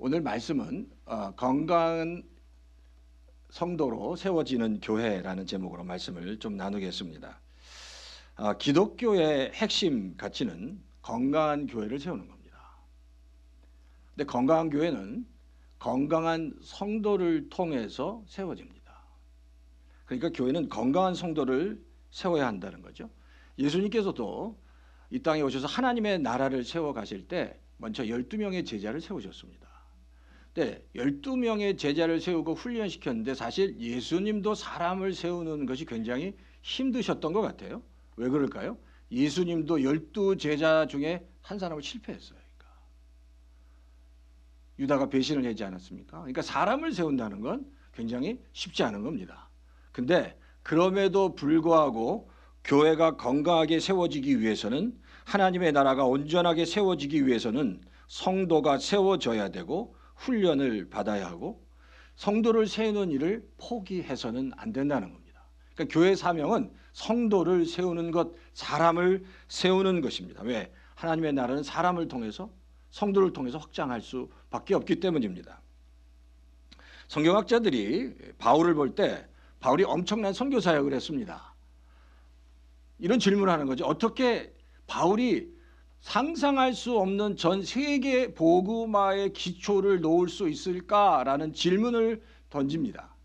오늘 말씀은 건강한 성도로 세워지는 교회라는 제목으로 말씀을 좀 나누겠습니다. 기독교의 핵심 가치는 건강한 교회를 세우는 겁니다. 근데 건강한 교회는 건강한 성도를 통해서 세워집니다. 그러니까 교회는 건강한 성도를 세워야 한다는 거죠. 예수님께서도 이 땅에 오셔서 하나님의 나라를 세워 가실 때 먼저 12명의 제자를 세우셨습니다. 네, 12명의 제자를 세우고 훈련시켰는데 사실 예수님도 사람을 세우는 것이 굉장히 힘드셨던 것 같아요. 왜 그럴까요? 예수님도 12제자 중에 한 사람을 실패했어요. 그러니까. 유다가 배신을 하지 않았습니까? 그러니까 사람을 세운다는 건 굉장히 쉽지 않은 겁니다. 근데 그럼에도 불구하고 교회가 건강하게 세워지기 위해서는, 하나님의 나라가 온전하게 세워지기 위해서는 성도가 세워져야 되고 훈련을 받아야 하고 성도를 세우는 일을 포기해서는 안 된다는 겁니다. 그러니까 교회 사명은 성도를 세우는 것, 사람을 세우는 것입니다. 왜? 하나님의 나라는 사람을 통해서, 성도를 통해서 확장할 수밖에 없기 때문입니다. 성경학자들이 바울을 볼 때 바울이 엄청난 선교 사역을 했습니다. 이런 질문을 하는 거죠. 어떻게 바울이 상상할 수 없는 전 세계 복음화의 기초를 놓을 수 있을까라는 질문을 던집니다.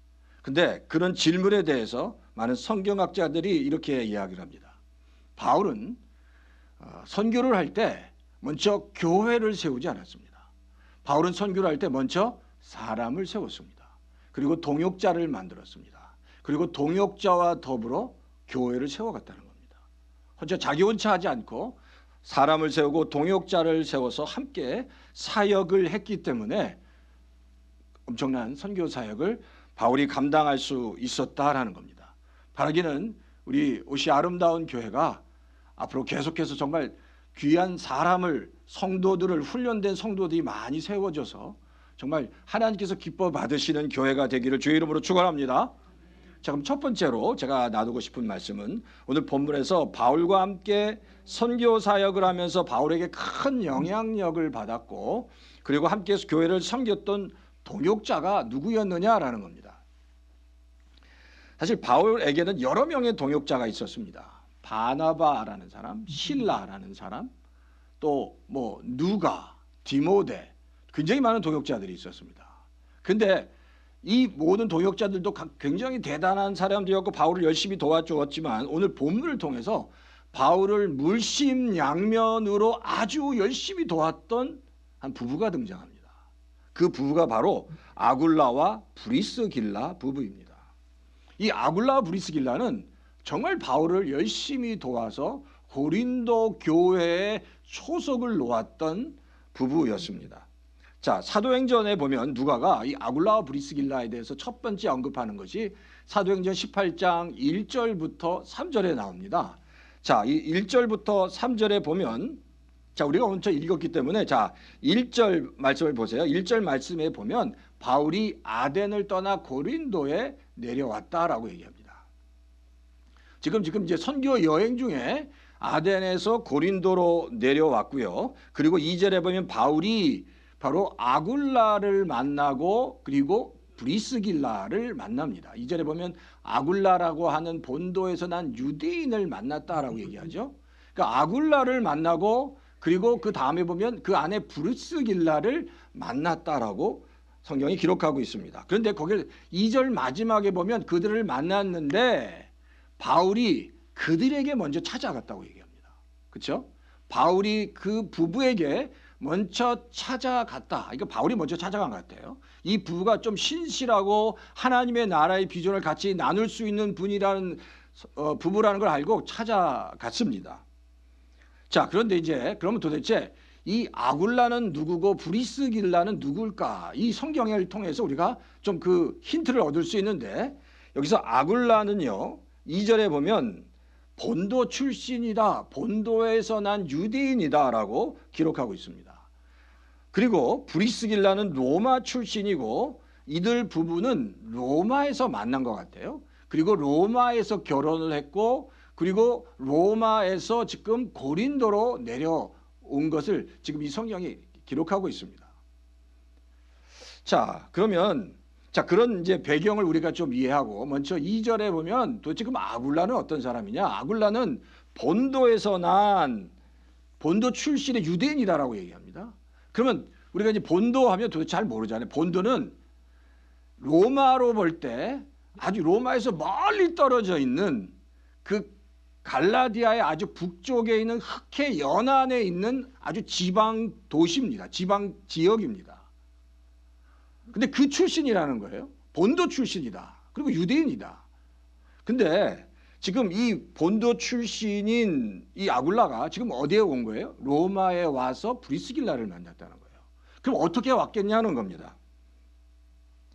근데 그런 질문에 대해서 많은 성경학자들이 이렇게 이야기를 합니다. 바울은 선교를 할 때 먼저 교회를 세우지 않았습니다. 바울은 선교를 할 때 먼저 사람을 세웠습니다. 그리고 동역자를 만들었습니다. 그리고 동역자와 더불어 교회를 세워갔다는 겁니다. 혼자 자기 혼자 하지 않고 사람을 세우고 동역자를 세워서 함께 사역을 했기 때문에 엄청난 선교 사역을 바울이 감당할 수 있었다라는 겁니다. 바라기는 우리 옷이 아름다운 교회가 앞으로 계속해서 정말 귀한 사람을, 성도들을, 훈련된 성도들이 많이 세워져서 정말 하나님께서 기뻐 받으시는 교회가 되기를 주의 이름으로 축원합니다. 자, 그럼 첫 번째로 제가 나누고 싶은 말씀은 오늘 본문에서 바울과 함께 선교 사역을 하면서 바울에게 큰 영향력을 받았고 그리고 함께 교회를 섬겼던 동역자가 누구였느냐라는 겁니다. 사실 바울에게는 여러 명의 동역자가 있었습니다. 바나바라는 사람, 실라라는 사람, 또 누가, 디모데, 굉장히 많은 동역자들이 있었습니다. 근데 이 모든 동역자들도 굉장히 대단한 사람들이었고 바울을 열심히 도와주었지만 오늘 본문을 통해서 바울을 물심양면으로 아주 열심히 도왔던 한 부부가 등장합니다. 그 부부가 바로 아굴라와 브리스길라 부부입니다. 이 아굴라와 브리스길라는 정말 바울을 열심히 도와서 고린도 교회에 초석을 놓았던 부부였습니다. 자, 사도행전에 보면 누가가 이 아굴라와 브리스길라에 대해서 첫 번째 언급하는 것이 사도행전 18장 1절부터 3절에 나옵니다. 자, 이 1절부터 3절에 보면, 자, 우리가 먼저 읽었기 때문에 자, 1절 말씀을 보세요. 1절 말씀에 보면 바울이 아덴을 떠나 고린도에 내려왔다라고 얘기합니다. 지금 이제 선교 여행 중에 아덴에서 고린도로 내려왔고요. 그리고 2절에 보면 바울이 바로 아굴라를 만나고 그리고 브리스길라를 만납니다. 2절에 보면 아굴라라고 하는 본도에서 난 유대인을 만났다라고 얘기하죠. 그러니까 아굴라를 만나고 그리고 그 다음에 보면 그 안에 브리스길라를 만났다라고 성경이 기록하고 있습니다. 그런데 거기 2절 마지막에 보면 그들을 만났는데 바울이 그들에게 먼저 찾아갔다고 얘기합니다. 그렇죠? 바울이 그 부부에게 먼저 찾아갔다. 그러니까 바울이 먼저 찾아간 것 같아요. 이 부부가 좀 신실하고 하나님의 나라의 비전을 같이 나눌 수 있는 분이라는 부부라는 걸 알고 찾아갔습니다. 자, 그런데 이제 그러면 도대체 이 아굴라는 누구고 브리스길라는 누굴까? 이 성경을 통해서 우리가 좀 그 힌트를 얻을 수 있는데 여기서 아굴라는요 2절에 보면 본도 출신이다, 본도에서 난 유대인이다 라고 기록하고 있습니다. 그리고 브리스길라는 로마 출신이고 이들 부부는 로마에서 만난 것 같아요. 그리고 로마에서 결혼을 했고 그리고 로마에서 지금 고린도로 내려온 것을 지금 이 성경이 기록하고 있습니다. 자, 그러면 그런 이제 배경을 우리가 좀 이해하고 먼저 2절에 보면 도대체 그럼 아굴라는 어떤 사람이냐? 아굴라는 본도에서 난 본도 출신의 유대인이다라고 얘기합니다. 그러면 우리가 이제 본도 하면 도대체 잘 모르잖아요. 본도는 로마로 볼 때 아주 로마에서 멀리 떨어져 있는 그 갈라디아의 아주 북쪽에 있는 흑해 연안에 있는 아주 지방 도시입니다. 지방 지역입니다. 근데 그 출신이라는 거예요. 본도 출신이다. 그리고 유대인이다. 근데 지금 이 본도 출신인 이 아굴라가 지금 어디에 온 거예요? 로마에 와서 브리스길라를 만났다는 거예요. 그럼 어떻게 왔겠냐는 겁니다.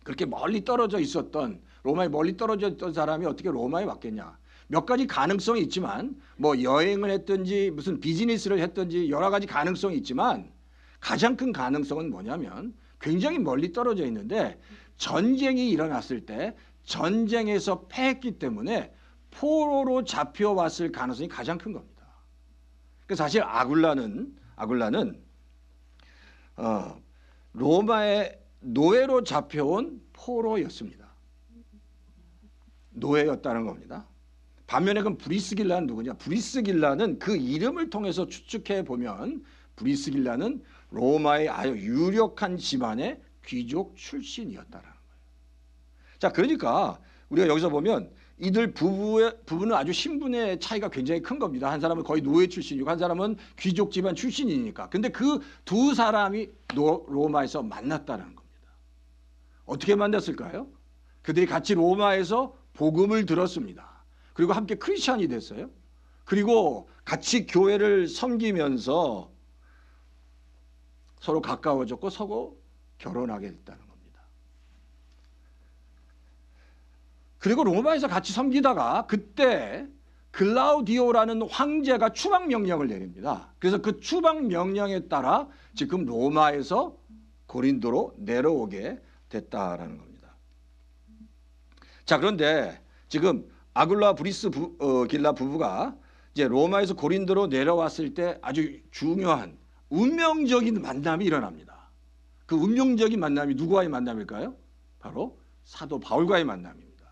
그렇게 멀리 떨어져 있었던 로마에 멀리 떨어져 있던 사람이 어떻게 로마에 왔겠냐? 몇 가지 가능성이 있지만 뭐 여행을 했든지 무슨 비즈니스를 했든지 여러 가지 가능성이 있지만 가장 큰 가능성은 뭐냐면 굉장히 멀리 떨어져 있는데 전쟁이 일어났을 때 전쟁에서 패했기 때문에 포로로 잡혀왔을 가능성이 가장 큰 겁니다. 그래서 사실 아굴라는 로마의 노예로 잡혀온 포로였습니다. 노예였다는 겁니다. 반면에 그럼 브리스길라는 누구냐? 브리스길라는 그 이름을 통해서 추측해 보면 브리스길라는 로마의 아주 유력한 집안의 귀족 출신이었다라는 거예요. 자, 그러니까 우리가 여기서 보면 이들 부부는 아주 신분의 차이가 굉장히 큰 겁니다. 한 사람은 거의 노예 출신이고 한 사람은 귀족 집안 출신이니까. 근데 그 두 사람이 로마에서 만났다는 겁니다. 어떻게 만났을까요? 그들이 같이 로마에서 복음을 들었습니다. 그리고 함께 크리스찬이 됐어요. 그리고 같이 교회를 섬기면서 서로 가까워졌고 서로 결혼하게 됐다는 겁니다. 그리고 로마에서 같이 섬기다가 그때 글라우디오라는 황제가 추방 명령을 내립니다. 그래서 그 추방 명령에 따라 지금 로마에서 고린도로 내려오게 됐다라는 겁니다. 자, 그런데 지금 아굴라 브리스길라 부부가 이제 로마에서 고린도로 내려왔을 때 아주 중요한 운명적인 만남이 일어납니다. 그 운명적인 만남이 누구와의 만남일까요? 바로 사도 바울과의 만남입니다.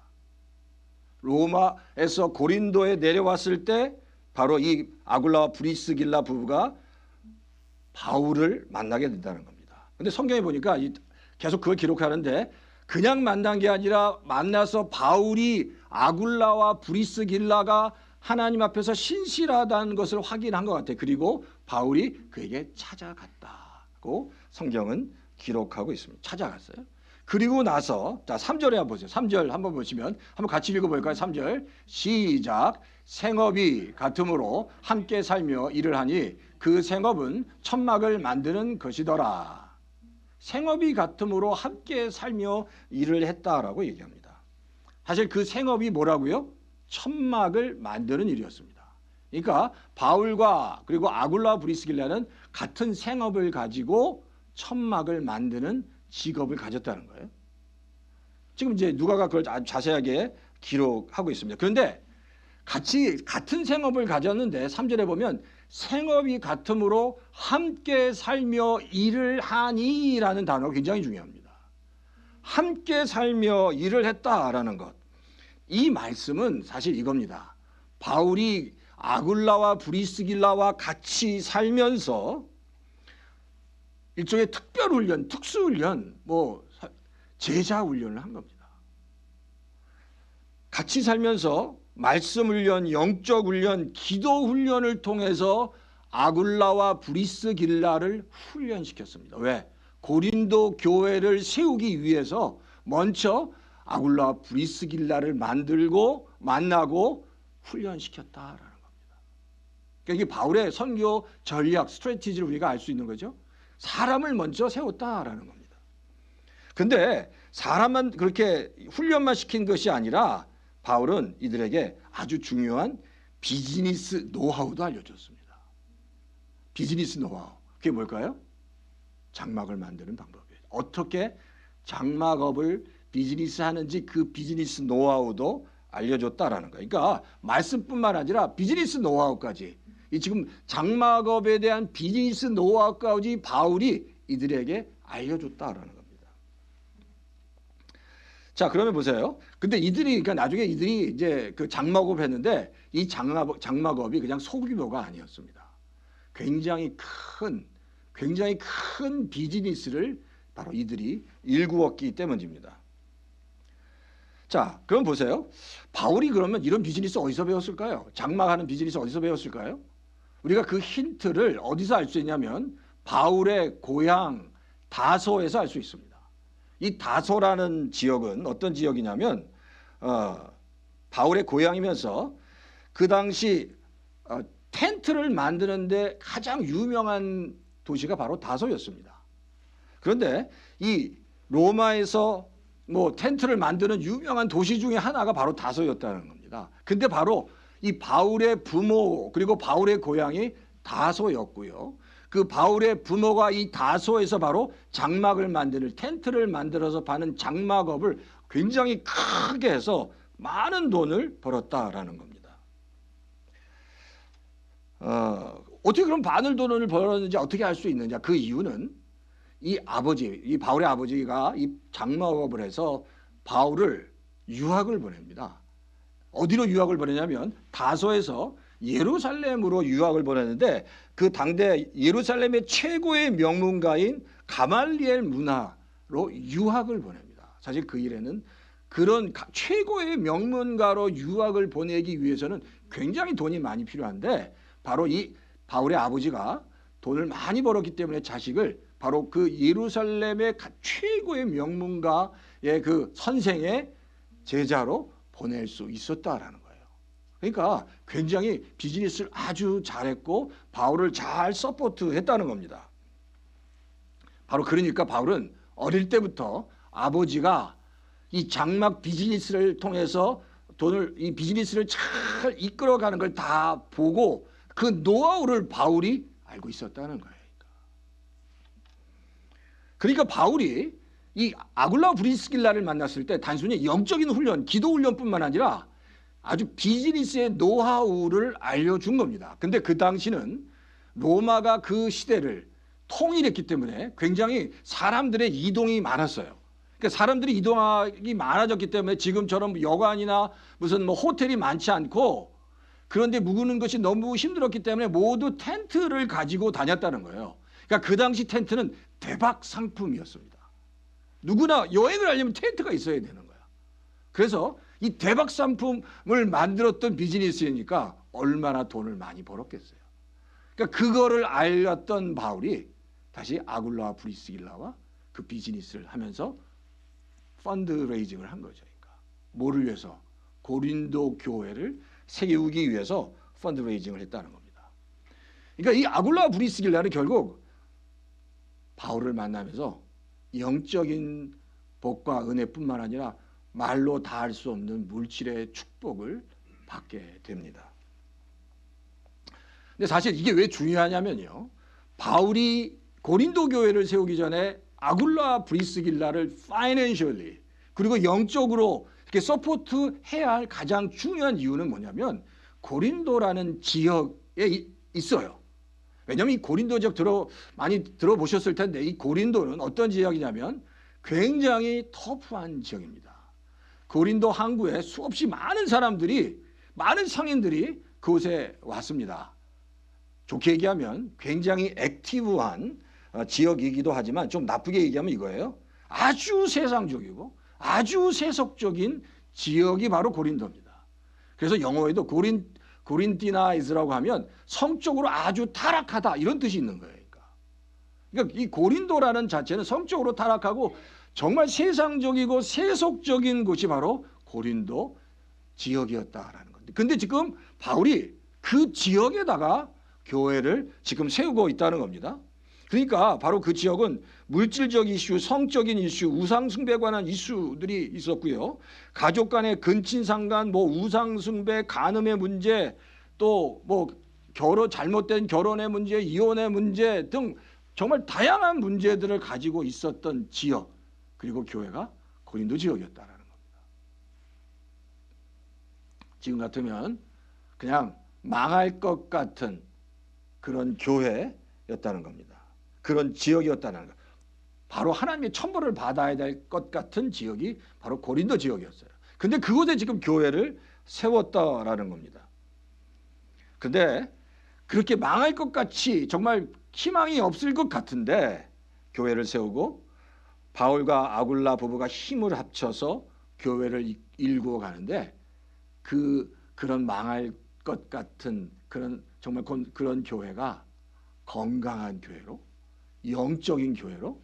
로마에서 고린도에 내려왔을 때 바로 이 아굴라와 브리스길라 부부가 바울을 만나게 된다는 겁니다. 근데 성경에 보니까 계속 그걸 기록하는데 그냥 만난 게 아니라 만나서 바울이 아굴라와 브리스길라가 하나님 앞에서 신실하다는 것을 확인한 것 같아요. 그리고 바울이 그에게 찾아갔다고 성경은 기록하고 있습니다. 찾아갔어요. 그리고 나서 자 3절에 한번 보세요. 3절 한번 보시면 한번 같이 읽어볼까요? 3절 시작. 생업이 같음으로 함께 살며 일을 하니 그 생업은 천막을 만드는 것이더라. 생업이 같음으로 함께 살며 일을 했다라고 얘기합니다. 사실 그 생업이 뭐라고요? 천막을 만드는 일이었습니다. 그러니까 바울과 그리고 아굴라 브리스길라는 같은 생업을 가지고 천막을 만드는 직업을 가졌다는 거예요. 지금 이제 누가가 그걸 아주 자세하게 기록하고 있습니다. 그런데 같은 생업을 가졌는데 3절에 보면 생업이 같음으로 함께 살며 일을 하니라는 단어가 굉장히 중요합니다. 함께 살며 일을 했다라는 것. 이 말씀은 사실 이겁니다. 바울이 아굴라와 브리스길라와 같이 살면서 일종의 특별훈련, 특수훈련, 제자훈련을 한 겁니다. 같이 살면서 말씀훈련, 영적훈련, 기도훈련을 통해서 아굴라와 브리스길라를 훈련시켰습니다. 왜? 고린도 교회를 세우기 위해서 먼저 아굴라와 브리스길라를 만나고 훈련시켰다라는 겁니다. 그러니까 이게 바울의 선교 전략, 스트래티지를 우리가 알 수 있는 거죠. 사람을 먼저 세웠다라는 겁니다. 근데 사람만 그렇게 훈련만 시킨 것이 아니라 바울은 이들에게 아주 중요한 비즈니스 노하우도 알려줬습니다. 비즈니스 노하우. 그게 뭘까요? 장막을 만드는 방법이에요. 어떻게 장막업을 비즈니스 하는지 그 비즈니스 노하우도 알려줬다라는 거예요. 그러니까 말씀뿐만 아니라 비즈니스 노하우까지 이 지금 장막업에 대한 비즈니스 노하우까지 바울이 이들에게 알려줬다라는 겁니다. 자, 그러면 보세요. 근데 이들이, 그러니까 나중에 이들이 이제 그 장막업 했는데 이 장막업이 그냥 소규모가 아니었습니다. 굉장히 큰, 굉장히 큰 비즈니스를 바로 이들이 일구었기 때문입니다. 자, 그럼 보세요. 바울이 그러면 이런 비즈니스 어디서 배웠을까요? 장막하는 비즈니스 어디서 배웠을까요? 우리가 그 힌트를 어디서 알 수 있냐면 바울의 고향 다소에서 알 수 있습니다. 이 다소라는 지역은 어떤 지역이냐면 바울의 고향이면서 그 당시 텐트를 만드는데 가장 유명한 도시가 바로 다소였습니다. 그런데 이 로마에서 뭐 텐트를 만드는 유명한 도시 중에 하나가 바로 다소였다는 겁니다. 근데 바로 이 바울의 부모 그리고 바울의 고향이 다소였고요. 그 바울의 부모가 이 다소에서 바로 장막을 만드는 텐트를 만들어서 파는 장막업을 굉장히 크게 해서 많은 돈을 벌었다라는 겁니다. 어떻게 그럼 많은 돈을 벌었는지 어떻게 알 수 있느냐? 그 이유는 이 바울의 아버지가 이 장막업을 해서 바울을 유학을 보냅니다. 어디로 유학을 보내냐면 다소에서 예루살렘으로 유학을 보냈는데 그 당대 예루살렘의 최고의 명문가인 가말리엘 문화로 유학을 보냅니다. 사실 그 일에는 그런 최고의 명문가로 유학을 보내기 위해서는 굉장히 돈이 많이 필요한데 바로 이 바울의 아버지가 돈을 많이 벌었기 때문에 자식을 바로 그 예루살렘의 최고의 명문가의 그 선생의 제자로 보낼 수 있었다라는 거예요. 그러니까 굉장히 비즈니스를 아주 잘했고 바울을 잘 서포트했다는 겁니다. 바로 그러니까 바울은 어릴 때부터 아버지가 이 장막 비즈니스를 통해서 이 비즈니스를 잘 이끌어가는 걸 다 보고 그 노하우를 바울이 알고 있었다는 거예요. 그러니까 바울이 이 아굴라 브리스길라를 만났을 때 단순히 영적인 훈련, 기도 훈련뿐만 아니라 아주 비즈니스의 노하우를 알려준 겁니다. 근데 그 당시는 로마가 그 시대를 통일했기 때문에 굉장히 사람들의 이동이 많았어요. 그러니까 사람들이 이동이 많아졌기 때문에 지금처럼 여관이나 무슨 뭐 호텔이 많지 않고 그런데 묵는 것이 너무 힘들었기 때문에 모두 텐트를 가지고 다녔다는 거예요. 그러니까 그 당시 텐트는 대박 상품이었습니다. 누구나 여행을 하려면 텐트가 있어야 되는 거야. 그래서 이 대박 상품을 만들었던 비즈니스니까 얼마나 돈을 많이 벌었겠어요. 그러니까 그거를 알렸던 바울이 다시 아굴라와 브리스길라와 그 비즈니스를 하면서 펀드레이징을 한 거죠. 그러니까 뭐를 위해서? 고린도 교회를 세우기 위해서 펀드레이징을 했다는 겁니다. 그러니까 이 아굴라와 브리스길라는 결국 바울을 만나면서 영적인 복과 은혜뿐만 아니라 말로 다 할 수 없는 물질의 축복을 받게 됩니다. 근데 사실 이게 왜 중요하냐면요. 바울이 고린도 교회를 세우기 전에 아굴라 브리스길라를 파이낸셜리 그리고 영적으로 이렇게 서포트해야 할 가장 중요한 이유는 뭐냐면 고린도라는 지역에 있어요. 왜냐하면 이 고린도 지역 많이 들어보셨을 텐데 이 고린도는 어떤 지역이냐면 굉장히 터프한 지역입니다. 고린도 항구에 수없이 많은 사람들이 많은 상인들이 그곳에 왔습니다. 좋게 얘기하면 굉장히 액티브한 지역이기도 하지만 좀 나쁘게 얘기하면 이거예요. 아주 세상적이고 아주 세속적인 지역이 바로 고린도입니다. 그래서 영어에도 고린티나이즈라고 하면 성적으로 아주 타락하다 이런 뜻이 있는 거예요. 그러니까 이 고린도라는 자체는 성적으로 타락하고 정말 세상적이고 세속적인 곳이 바로 고린도 지역이었다라는 건데. 근데 지금 바울이 그 지역에다가 교회를 지금 세우고 있다는 겁니다. 그러니까 바로 그 지역은 물질적 이슈, 성적인 이슈, 우상 숭배에 관한 이슈들이 있었고요. 가족 간의 근친상 간, 우상 숭배, 간음의 문제, 또 잘못된 결혼의 문제, 이혼의 문제 등 정말 다양한 문제들을 가지고 있었던 지역, 그리고 교회가 고린도 지역이었다라는 겁니다. 지금 같으면 그냥 망할 것 같은 그런 교회였다는 겁니다. 그런 지역이었다는 것. 바로 하나님의 천벌을 받아야 될 것 같은 지역이 바로 고린도 지역이었어요. 근데 그곳에 지금 교회를 세웠다라는 겁니다. 근데 그렇게 망할 것 같이 정말 희망이 없을 것 같은데 교회를 세우고 바울과 아굴라 부부가 힘을 합쳐서 교회를 일구어 가는데 그런 망할 것 같은 그런 정말 그런 교회가 건강한 교회로 영적인 교회로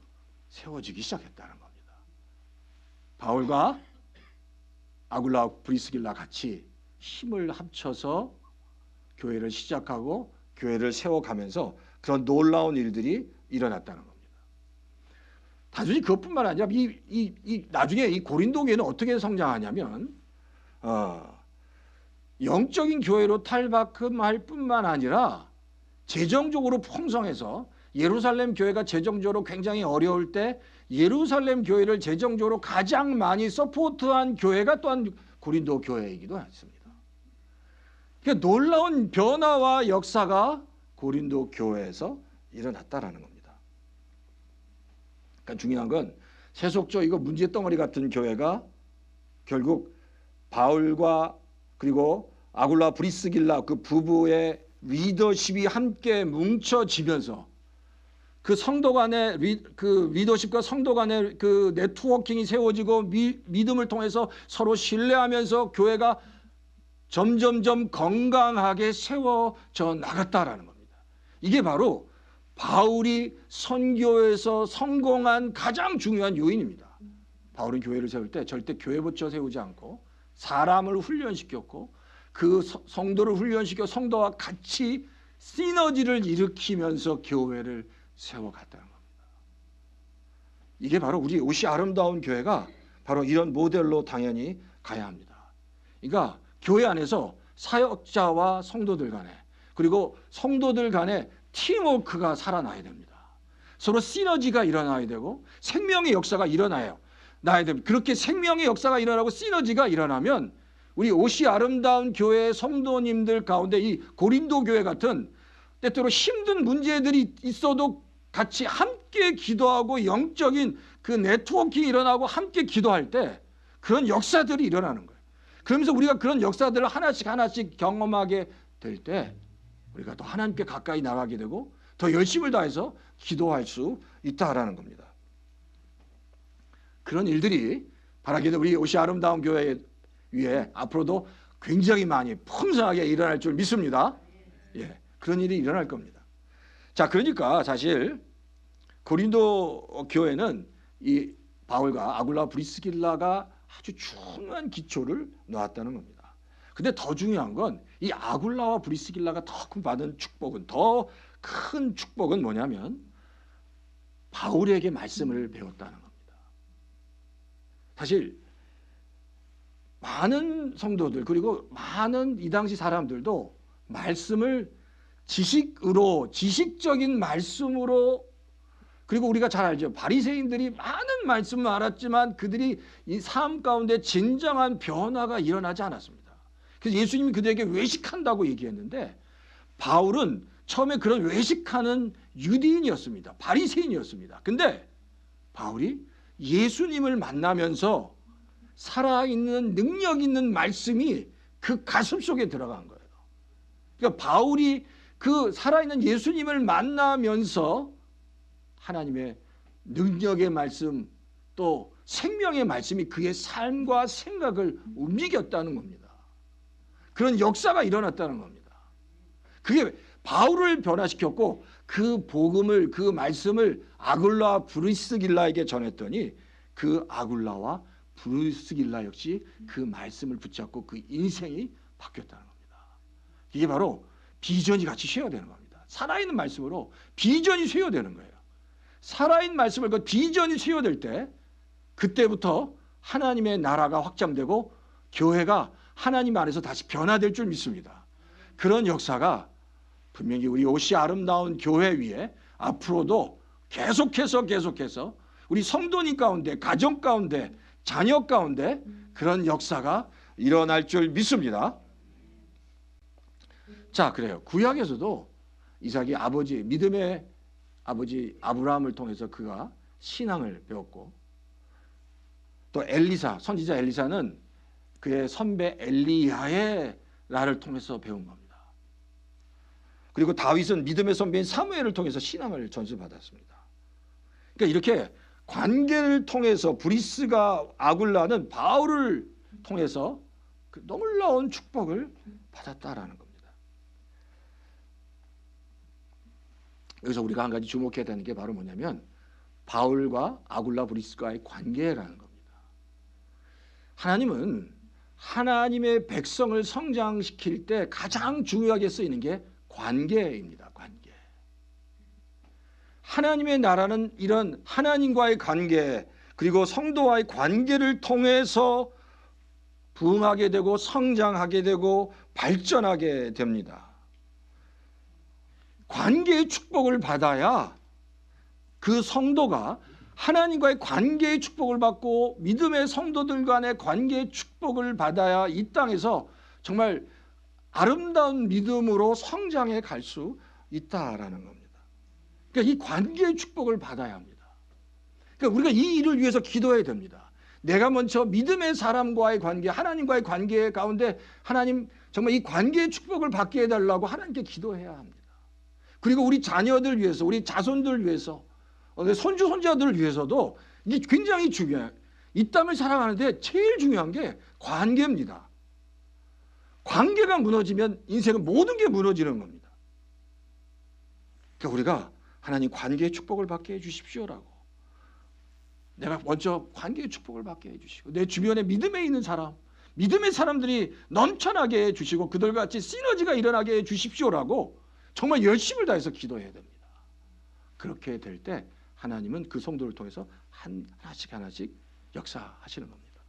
세워지기 시작했다는 겁니다. 바울과 아굴라 브리스길라 같이 힘을 합쳐서 교회를 시작하고 교회를 세워가면서 그런 놀라운 일들이 일어났다는 겁니다. 단순히 그것뿐만 아니라 나중에 이 고린도 교회는 어떻게 성장하냐면 영적인 교회로 탈바꿈할 뿐만 아니라 재정적으로 풍성해서 예루살렘 교회가 재정적으로 굉장히 어려울 때 예루살렘 교회를 재정적으로 가장 많이 서포트한 교회가 또한 고린도 교회이기도 했습니다. 그러니까 놀라운 변화와 역사가 고린도 교회에서 일어났다라는 겁니다. 그러니까 중요한 건 세속적 이거 문제덩어리 같은 교회가 결국 바울과 그리고 아굴라 브리스길라 그 부부의 리더십이 함께 뭉쳐지면서 그 성도 간의 그 리더십과 성도 간의 그 네트워킹이 세워지고 믿음을 통해서 서로 신뢰하면서 교회가 점점점 건강하게 세워져 나갔다라는 겁니다. 이게 바로 바울이 선교에서 성공한 가장 중요한 요인입니다. 바울은 교회를 세울 때 절대 교회 부처 세우지 않고 사람을 훈련시켰고 그 성도를 훈련시켜 성도와 같이 시너지를 일으키면서 교회를 세워갔다는 겁니다. 이게 바로 우리 옷이 아름다운 교회가 바로 이런 모델로 당연히 가야 합니다. 그러니까 교회 안에서 사역자와 성도들 간에 그리고 성도들 간에 팀워크가 살아나야 됩니다. 서로 시너지가 일어나야 되고 생명의 역사가 일어나야 됩니다. 그렇게 생명의 역사가 일어나고 시너지가 일어나면 우리 옷이 아름다운 교회의 성도님들 가운데 이 고린도 교회 같은 때때로 힘든 문제들이 있어도 같이 함께 기도하고 영적인 그 네트워킹이 일어나고 함께 기도할 때 그런 역사들이 일어나는 거예요. 그러면서 우리가 그런 역사들을 하나씩 경험하게 될 때 우리가 더 하나님께 가까이 나가게 되고 더 열심을 다해서 기도할 수 있다라는 겁니다. 그런 일들이 바라기도 우리 옷이 아름다운 교회 위에 앞으로도 굉장히 많이 풍성하게 일어날 줄 믿습니다. 예, 그런 일이 일어날 겁니다. 자, 그러니까 사실 고린도 교회는 이 바울과 아굴라 브리스길라가 아주 중요한 기초를 놓았다는 겁니다. 근데 더 중요한 건 이 아굴라와 브리스길라가 더 받은 축복은 더 큰 축복은 뭐냐면 바울에게 말씀을 배웠다는 겁니다. 사실 많은 성도들 그리고 많은 이 당시 사람들도 말씀을 지식적인 말씀으로 그리고 우리가 잘 알죠. 바리새인들이 많은 말씀을 알았지만 그들이 이 삶 가운데 진정한 변화가 일어나지 않았습니다. 그래서 예수님이 그들에게 외식한다고 얘기했는데 바울은 처음에 그런 외식하는 유대인이었습니다. 바리새인이었습니다. 근데 바울이 예수님을 만나면서 살아있는 능력 있는 말씀이 그 가슴 속에 들어간 거예요. 그러니까 바울이 그 살아있는 예수님을 만나면서 하나님의 능력의 말씀 또 생명의 말씀이 그의 삶과 생각을 움직였다는 겁니다. 그런 역사가 일어났다는 겁니다. 그게 바울을 변화시켰고 그 복음을 그 말씀을 아굴라 브리스길라에게 전했더니 그 아굴라와 브리스길라 역시 그 말씀을 붙잡고 그 인생이 바뀌었다는 겁니다. 이게 바로 비전이 같이 쉐어되는 겁니다. 살아있는 말씀으로 비전이 쉐어되는 거예요. 살아있는 말씀을 그 비전이 쉐어될 때 그때부터 하나님의 나라가 확장되고 교회가 하나님 안에서 다시 변화될 줄 믿습니다. 그런 역사가 분명히 우리 옷이 아름다운 교회 위에 앞으로도 계속해서 우리 성도님 가운데 가정 가운데 자녀 가운데 그런 역사가 일어날 줄 믿습니다. 자, 그래요. 구약에서도 이삭이 믿음의 아버지 아브라함을 통해서 그가 신앙을 배웠고, 또 엘리사, 선지자 엘리사는 그의 선배 엘리야의 나를 통해서 배운 겁니다. 그리고 다윗은 믿음의 선배인 사무엘을 통해서 신앙을 전수받았습니다. 그러니까 이렇게 관계를 통해서 브리스가 아굴라는 바울을 통해서 그 놀라운 축복을 받았다라는 겁니다. 여기서 우리가 한 가지 주목해야 되는 게 바로 뭐냐면 바울과 아굴라 브리스가의 관계라는 겁니다. 하나님은 하나님의 백성을 성장시킬 때 가장 중요하게 쓰이는 게 관계입니다. 관계. 하나님의 나라는 이런 하나님과의 관계, 그리고 성도와의 관계를 통해서 부흥하게 되고 성장하게 되고 발전하게 됩니다. 관계의 축복을 받아야 그 성도가 하나님과의 관계의 축복을 받고 믿음의 성도들 간의 관계의 축복을 받아야 이 땅에서 정말 아름다운 믿음으로 성장해 갈 수 있다라는 겁니다. 그러니까 이 관계의 축복을 받아야 합니다. 그러니까 우리가 이 일을 위해서 기도해야 됩니다. 내가 먼저 믿음의 사람과의 관계, 하나님과의 관계 가운데 하나님 정말 이 관계의 축복을 받게 해달라고 하나님께 기도해야 합니다. 그리고 우리 자녀들 위해서, 우리 자손들 위해서, 손주 손자들을 위해서도 이게 굉장히 중요해요. 이 땅을 살아가는데 제일 중요한 게 관계입니다. 관계가 무너지면 인생은 모든 게 무너지는 겁니다. 그러니까 우리가 하나님 관계의 축복을 받게 해주십시오라고, 내가 먼저 관계의 축복을 받게 해주시고 내 주변에 믿음에 있는 사람, 믿음의 사람들이 넘쳐나게 해주시고 그들과 같이 시너지가 일어나게 해주십시오라고 정말 열심을 다해서 기도해야 됩니다. 그렇게 될 때 하나님은 그 성도를 통해서 하나씩 역사하시는 겁니다.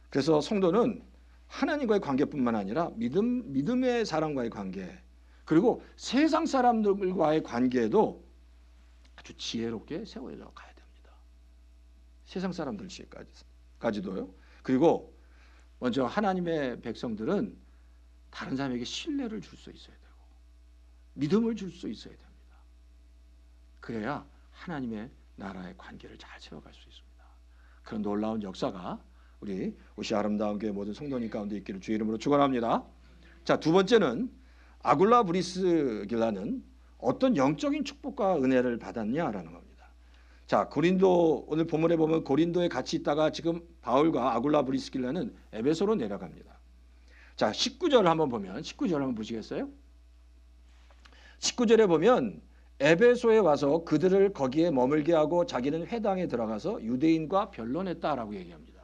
그래서 성도는 하나님과의 관계뿐만 아니라 믿음의 사람과의 관계, 그리고 세상 사람들과의 관계도 아주 지혜롭게 세워져 가야 됩니다. 세상 사람들까지도요. 그리고 먼저 하나님의 백성들은 다른 사람에게 신뢰를 줄 수 있어야 되고 믿음을 줄 수 있어야 됩니다. 그래야 하나님의 나라의 관계를 잘 세워갈 수 있습니다. 그런 놀라운 역사가 우리 옷이 아름다운 교회 모든 성도님 가운데 있기를 주의 이름으로 축원합니다. 자, 두 번째는 아굴라 브리스길라는 어떤 영적인 축복과 은혜를 받았냐라는 겁니다. 자, 고린도, 오늘 본문에 보면 고린도에 같이 있다가 지금 바울과 아굴라 브리스길라는 에베소로 내려갑니다. 자, 19절을 한번 보면, 19절 한번 보시겠어요? 19절에 보면 에베소에 와서 그들을 거기에 머물게 하고 자기는 회당에 들어가서 유대인과 변론했다라고 얘기합니다.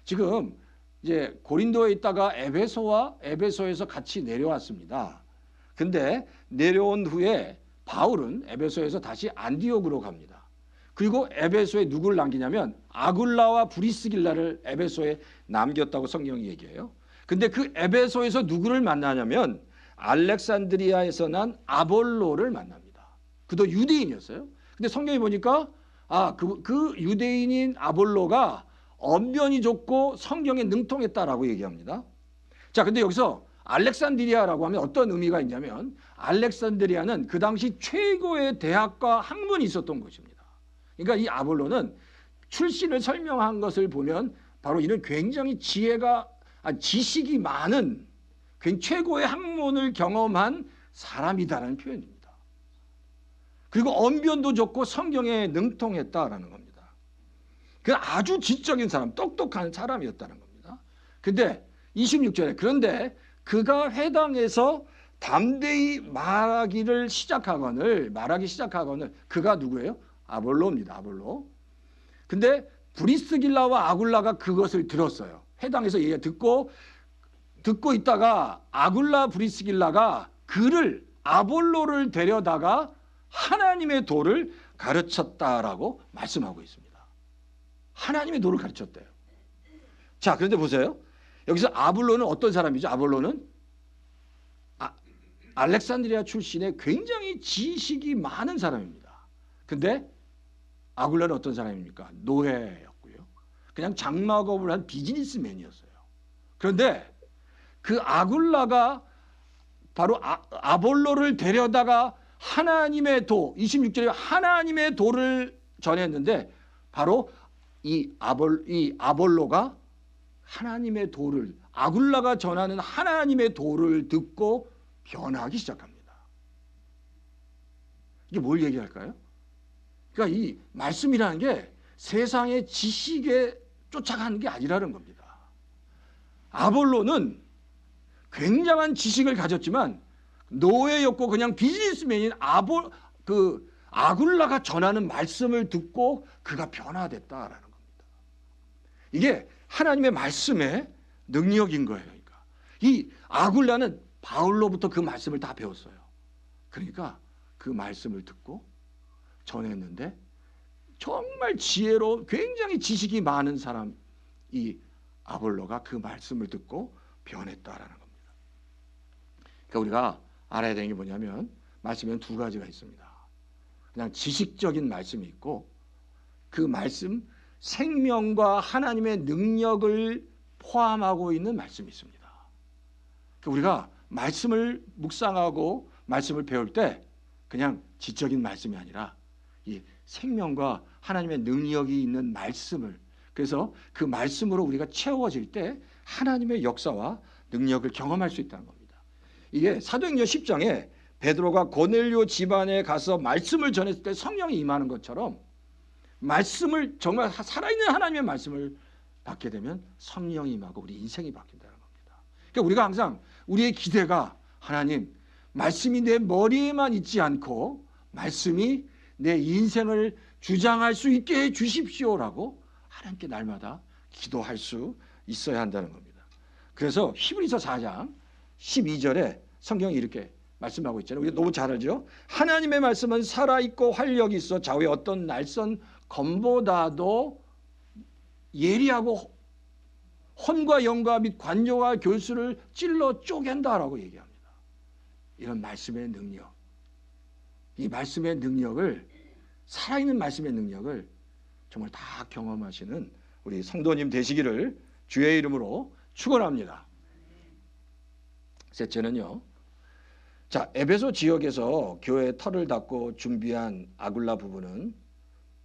지금 이제 고린도에 있다가 에베소에서 같이 내려왔습니다. 근데 내려온 후에 바울은 에베소에서 다시 안디옥으로 갑니다. 그리고 에베소에 누구를 남기냐면 아굴라와 브리스길라를 에베소에 남겼다고 성경이 얘기해요. 근데 그 에베소에서 누구를 만나냐면 알렉산드리아에서 난 아볼로를 만납니다. 그도 유대인이었어요. 근데 성경에 보니까 그 유대인인 아볼로가 언변이 좋고 성경에 능통했다라고 얘기합니다. 자, 근데 여기서 알렉산드리아라고 하면 어떤 의미가 있냐면 알렉산드리아는 그 당시 최고의 대학과 학문이 있었던 곳입니다. 그러니까 이 아볼로는 출신을 설명한 것을 보면 바로 이는 굉장히 지식이 많은 최고의 학문을 경험한 사람이다라는 표현입니다. 그리고 언변도 좋고 성경에 능통했다라는 겁니다. 그 아주 지적인 사람, 똑똑한 사람이었다는 겁니다. 근데 26절에 그런데 그가 회당에서 담대히 말하기 시작하거늘 그가 누구예요? 아볼로입니다. 아볼로. 근데 브리스길라와 아굴라가 그것을 들었어요. 회당에서 얘기 듣고 있다가 아굴라 브리스길라가 아볼로를 데려다가 하나님의 도를 가르쳤다라고 말씀하고 있습니다. 하나님의 도를 가르쳤대요. 자, 그런데 보세요. 여기서 아볼로는 어떤 사람이죠? 아볼로는 알렉산드리아 출신의 굉장히 지식이 많은 사람입니다. 근데 아굴라는 어떤 사람입니까? 노예였고요. 그냥 장막업을 한 비즈니스맨이었어요. 그런데 그 아굴라가 바로 아볼로를 데려다가 하나님의 도, 26절에 하나님의 도를 전했는데 바로 이 아볼로가 하나님의 도를, 아굴라가 전하는 하나님의 도를 듣고 변하기 시작합니다. 이게 뭘 얘기할까요? 그러니까 이 말씀이라는 게 세상의 지식에 쫓아가는 게 아니라는 겁니다. 아볼로는 굉장한 지식을 가졌지만 노예였고 그냥 비즈니스맨인 아굴라가 전하는 말씀을 듣고 그가 변화됐다라는 겁니다. 이게 하나님의 말씀의 능력인 거예요. 그러니까 이 아굴라는 바울로부터 그 말씀을 다 배웠어요. 그러니까 그 말씀을 듣고 전했는데 정말 지혜로 굉장히 지식이 많은 사람 이 아볼로가 그 말씀을 듣고 변했다라는 겁니다. 그러니까 우리가 알아야 되는 게 뭐냐면 말씀에는 두 가지가 있습니다. 그냥 지식적인 말씀이 있고 그 말씀 생명과 하나님의 능력을 포함하고 있는 말씀이 있습니다. 그러니까 우리가 말씀을 묵상하고 말씀을 배울 때 그냥 지적인 말씀이 아니라 이 생명과 하나님의 능력이 있는 말씀을, 그래서 그 말씀으로 우리가 채워질 때 하나님의 역사와 능력을 경험할 수 있다는 겁니다. 이게 사도행전 10장에 베드로가 고넬료 집안에 가서 말씀을 전했을 때 성령이 임하는 것처럼 말씀을 정말 살아있는 하나님의 말씀을 받게 되면 성령이 임하고 우리 인생이 바뀐다는 겁니다. 그러니까 우리가 항상 우리의 기대가 하나님 말씀이 내 머리에만 있지 않고 말씀이 내 인생을 주장할 수 있게 해 주십시오라고 하나님께 날마다 기도할 수 있어야 한다는 겁니다. 그래서 히브리서 4장 12절에 성경이 이렇게 말씀하고 있잖아요. 우리가 너무 잘 알죠. 하나님의 말씀은 살아있고 활력이 있어 좌우의 어떤 날선 검보다도 예리하고 혼과 영과 및 관조와 교수를 찔러 쪼갠다라고 얘기합니다. 이런 말씀의 능력, 이 말씀의 능력을, 살아있는 말씀의 능력을 정말 다 경험하시는 우리 성도님 되시기를 주의 이름으로 축원합니다. 셋째는요. 자, 에베소 지역에서 교회의 터를 닦고 준비한 아굴라 부부는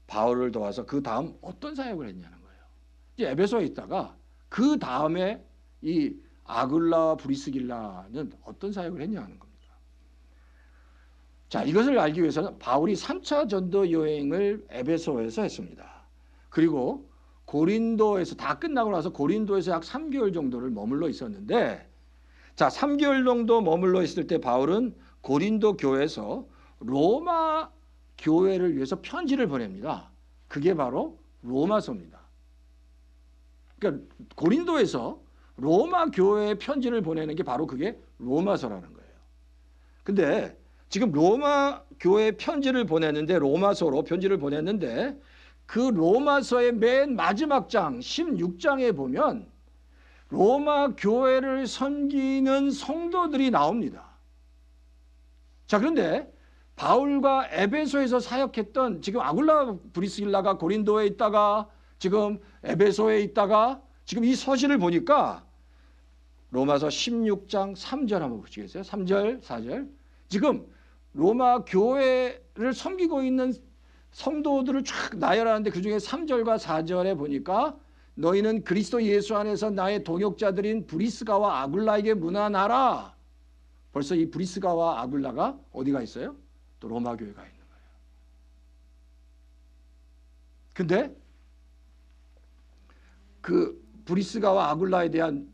바울을 도와서 그 다음 어떤 사역을 했냐는 거예요. 이제 에베소에 있다가 그 다음에 이 아굴라와 브리스길라는 어떤 사역을 했냐는 겁니다. 자, 이것을 알기 위해서는 바울이 3차 전도 여행을 에베소에서 했습니다. 그리고 고린도에서 다 끝나고 나서 고린도에서 약 3개월 정도를 머물러 있었는데, 자, 3개월 정도 머물러 있을 때 바울은 고린도 교회에서 로마 교회를 위해서 편지를 보냅니다. 그게 바로 로마서입니다. 그러니까 고린도에서 로마 교회에 편지를 보내는 게 바로 그게 로마서라는 거예요. 근데 지금 로마 교회에 편지를 보냈는데, 로마서로 편지를 보냈는데 그 로마서의 맨 마지막 장 16장에 보면 로마 교회를 섬기는 성도들이 나옵니다. 자, 그런데 바울과 에베소에서 사역했던, 지금 아굴라 브리스길라가 고린도에 있다가 지금 에베소에 있다가 지금 이 서신을 보니까 로마서 16장 3절 한번 보시겠어요? 3절, 4절. 지금 로마 교회를 섬기고 있는 성도들을 쫙 나열하는데 그중에 3절과 4절에 보니까 너희는 그리스도 예수 안에서 나의 동역자들인 브리스가와 아굴라에게 문안하라. 벌써 이 브리스가와 아굴라가 어디가 있어요? 또 로마 교회가 있는 거예요. 근데 그 브리스가와 아굴라에 대한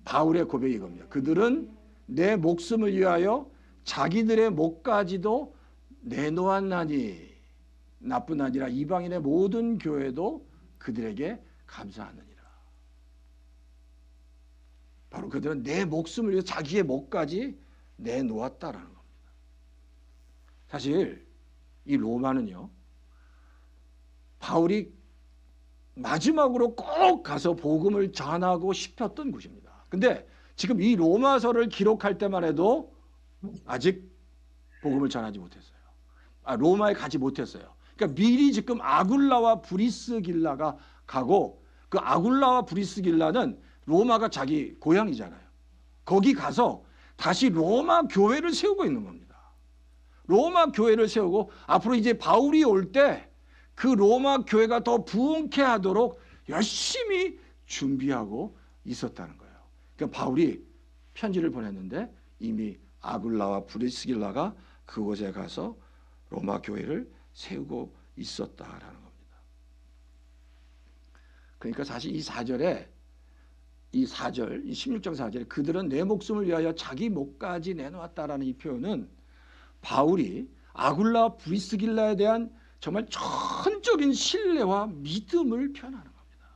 바울의 고백이 이겁니다. 그들은 내 목숨을 위하여 자기들의 목까지도 내놓았나니 나뿐 아니라 이방인의 모든 교회도 그들에게 감사하느니라. 바로 그들은 내 목숨을 위해서 자기의 목까지 내놓았다라는 겁니다. 사실 이 로마는요, 바울이 마지막으로 꼭 가서 복음을 전하고 싶었던 곳입니다. 근데 지금 이 로마서를 기록할 때만 해도 아직 복음을 전하지 못했어요. 로마에 가지 못했어요. 그러니까 미리 지금 아굴라와 브리스길라가 가고, 그 아굴라와 브리스길라는 로마가 자기 고향이잖아요. 거기 가서 다시 로마 교회를 세우고 있는 겁니다. 로마 교회를 세우고 앞으로 이제 바울이 올 때 그 로마 교회가 더 부흥케 하도록 열심히 준비하고 있었다는 거예요. 그러니까 바울이 편지를 보냈는데 이미 아굴라와 브리스길라가 그곳에 가서 로마 교회를 세우고 있었다라는 겁니다. 그러니까 사실 이 4절, 이 16장 4절에 그들은 내 목숨을 위하여 자기 목까지 내놓았다라는 이 표현은 바울이 아굴라 브리스길라에 대한 정말 전적인 신뢰와 믿음을 표현하는 겁니다.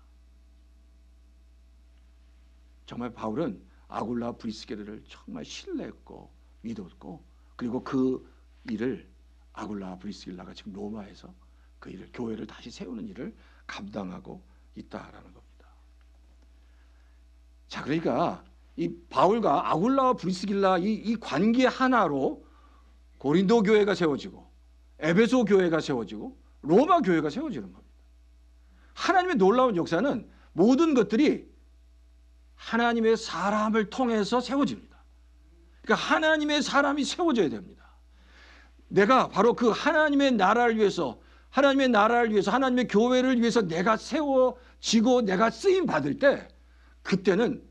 정말 바울은 아굴라 브리스길라를 정말 신뢰했고 믿었고, 그리고 그 일을 아굴라 브리스길라가 지금 로마에서 그 일을, 교회를 다시 세우는 일을 감당하고 있다라는 겁니다. 자, 그러니까 이 바울과 아굴라와 브리스길라 이 관계 하나로 고린도 교회가 세워지고 에베소 교회가 세워지고 로마 교회가 세워지는 겁니다. 하나님의 놀라운 역사는 모든 것들이 하나님의 사람을 통해서 세워집니다. 그러니까 하나님의 사람이 세워져야 됩니다. 내가 바로 그 하나님의 나라를 위해서 하나님의 교회를 위해서 내가 세워지고 내가 쓰임 받을 때, 그때는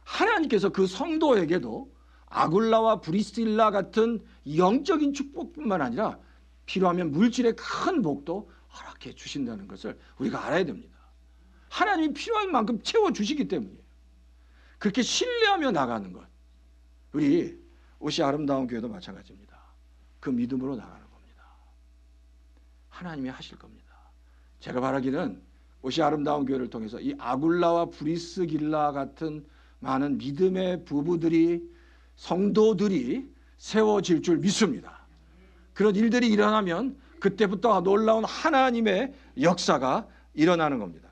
하나님께서 그 성도에게도 아굴라와 브리스길라 같은 영적인 축복뿐만 아니라 필요하면 물질의 큰 복도 허락해 주신다는 것을 우리가 알아야 됩니다. 하나님이 필요한 만큼 채워주시기 때문이에요. 그렇게 신뢰하며 나가는 것, 우리 옷이 아름다운 교회도 마찬가지입니다. 그 믿음으로 나가는 겁니다. 하나님이 하실 겁니다. 제가 바라기는 옷이 아름다운 교회를 통해서 이 아굴라와 브리스길라 같은 많은 믿음의 부부들이, 성도들이 세워질 줄 믿습니다. 그런 일들이 일어나면 그때부터 놀라운 하나님의 역사가 일어나는 겁니다.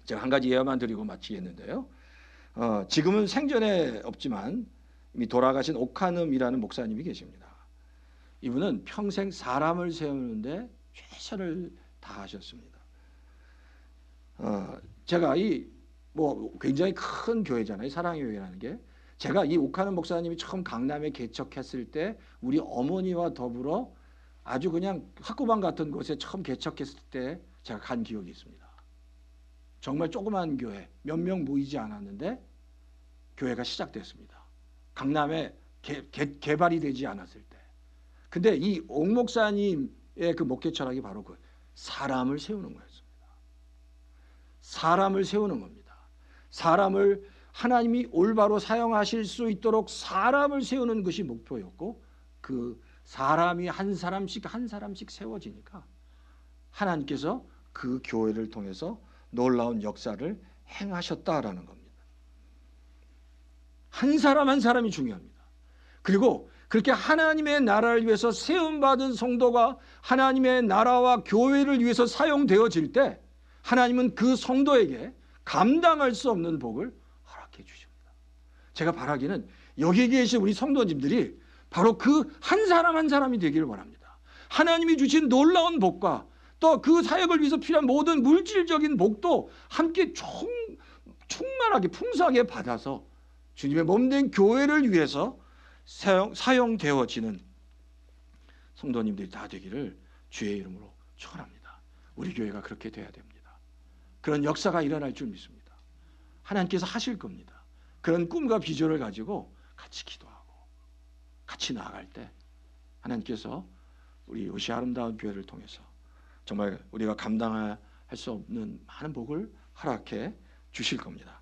제가 한 가지 예화만 드리고 마치겠는데요. 지금은 생전에 없지만 이미 돌아가신 오카눔이라는 목사님이 계십니다. 이분은 평생 사람을 세우는데 최선을 다하셨습니다. 제가 굉장히 큰 교회잖아요, 사랑의 교회라는 게. 제가 이 오카눔 목사님이 처음 강남에 개척했을 때 우리 어머니와 더불어 아주 그냥 학구방 같은 곳에 처음 개척했을 때 제가 간 기억이 있습니다. 정말 조그만 교회, 몇 명 모이지 않았는데 교회가 시작됐습니다. 강남에 개발이 되지 않았을 때. 근데 이 옥 목사님의 그 목회 철학이 바로 그 사람을 세우는 거였습니다. 사람을 세우는 겁니다. 사람을 하나님이 올바로 사용하실 수 있도록 사람을 세우는 것이 목표였고, 그 사람이 한 사람씩 세워지니까 하나님께서 그 교회를 통해서 놀라운 역사를 행하셨다라는 겁니다. 한 사람 한 사람이 중요합니다. 그리고 그렇게 하나님의 나라를 위해서 세움받은 성도가 하나님의 나라와 교회를 위해서 사용되어질 때 하나님은 그 성도에게 감당할 수 없는 복을 허락해 주십니다. 제가 바라기는 여기 계신 우리 성도님들이 바로 그 한 사람 한 사람이 되기를 바랍니다. 하나님이 주신 놀라운 복과 또 그 사역을 위해서 필요한 모든 물질적인 복도 함께 충만하게 풍성하게 받아서 주님의 몸된 교회를 위해서 사용되어지는 성도님들이 다 되기를 주의 이름으로 축원합니다. 우리 교회가 그렇게 돼야 됩니다. 그런 역사가 일어날 줄 믿습니다. 하나님께서 하실 겁니다. 그런 꿈과 비전을 가지고 같이 기도하고 같이 나아갈 때 하나님께서 우리 옷이 아름다운 교회를 통해서 정말 우리가 감당할 수 없는 많은 복을 허락해 주실 겁니다.